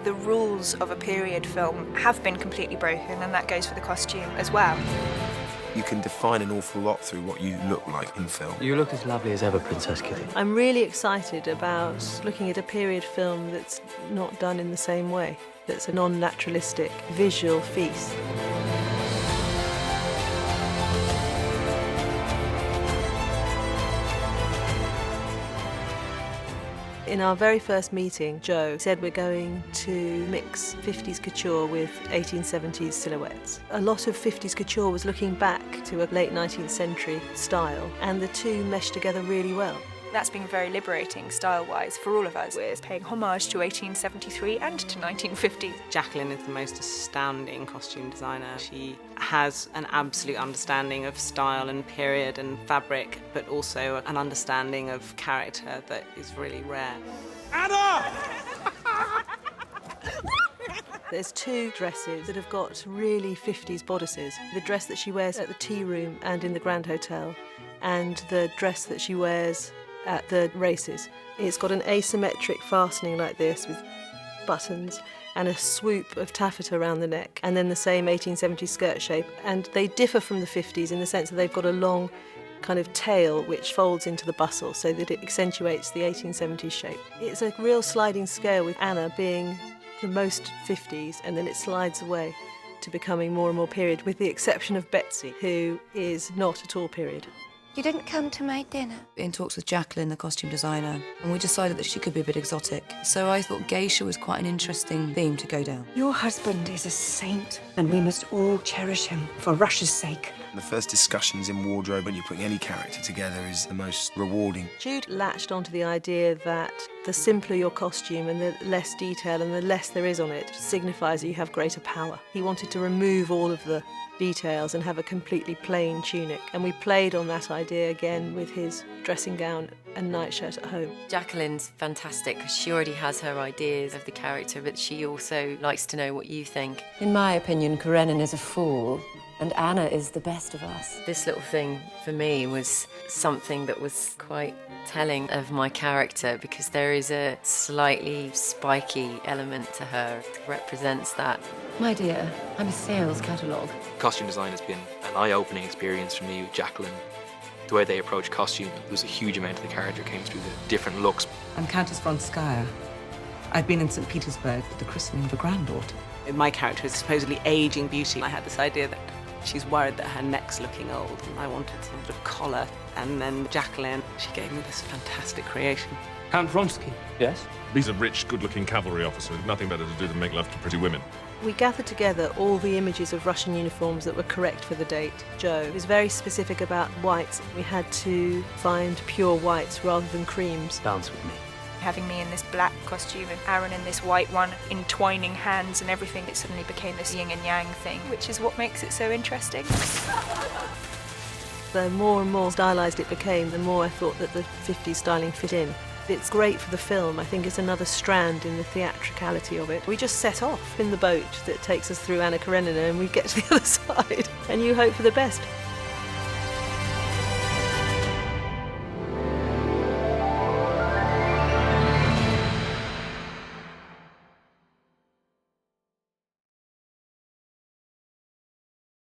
The rules of a period film have been completely broken, and that goes for the costume as well. You can define an awful lot through what you look like in film. You look as lovely as ever, Princess Kitty. I'm really excited about looking at a period film that's not done in the same way, that's a non-naturalistic visual feast. In our very first meeting, Joe said we're going to mix 50s couture with 1870s silhouettes. A lot of 50s couture was looking back to a late 19th century style, and the two meshed together really well. That's been very liberating, style-wise, for all of us. We're paying homage to 1873 and to 1950. Jacqueline is the most astounding costume designer. She has an absolute understanding of style and period and fabric, but also an understanding of character that is really rare. Anna! There's two dresses that have got really 50s bodices. The dress that she wears at the tea room and in the Grand Hotel, and the dress that she wears at the races. It's got an asymmetric fastening like this with buttons and a swoop of taffeta around the neck, and then the same 1870s skirt shape. And they differ from the 50s in the sense that they've got a long kind of tail which folds into the bustle so that it accentuates the 1870s shape. It's a real sliding scale, with Anna being the most 50s, and then it slides away to becoming more and more period, with the exception of Betsy, who is not at all period. You didn't come to my dinner? In talks with Jacqueline, the costume designer, and we decided that she could be a bit exotic. So I thought geisha was quite an interesting theme to go down. Your husband is a saint, and we must all cherish him for Russia's sake. The first discussions in wardrobe when you're putting any character together is the most rewarding. Jude latched onto the idea that the simpler your costume and the less detail and the less there is on it signifies that you have greater power. He wanted to remove all of the details and have a completely plain tunic, and we played on that idea again with his dressing gown and nightshirt at home. Jacqueline's fantastic because she already has her ideas of the character, but she also likes to know what you think. In my opinion, Karenina is a fool, and Anna is the best of us. This little thing for me was something that was quite telling of my character, because there is a slightly spiky element to her that represents that. My dear, I'm a sales catalogue. Costume design has been an eye-opening experience for me with Jacqueline. The way they approach costume, there was a huge amount of the character came through the different looks. I'm Countess Vronskaya. I've been in St. Petersburg for the christening of a granddaughter. My character is supposedly aging beauty. I had this idea that she's worried that her neck's looking old, and I wanted some sort of collar. And then Jacqueline, she gave me this fantastic creation. Count Vronsky. Yes? These are rich, good-looking cavalry officers with nothing better to do than make love to pretty women. We gathered together all the images of Russian uniforms that were correct for the date. Joe was very specific about whites. We had to find pure whites rather than creams. Dance with me. Having me in this black costume and Aaron in this white one, entwining hands and everything, it suddenly became this yin and yang thing, which is what makes it so interesting. The more and more stylised it became, the more I thought that the 50s styling fit in. It's great for the film. I think it's another strand in the theatricality of it. We just set off in the boat that takes us through AnnaKarenina, and we get to the other side, and you hope for the best.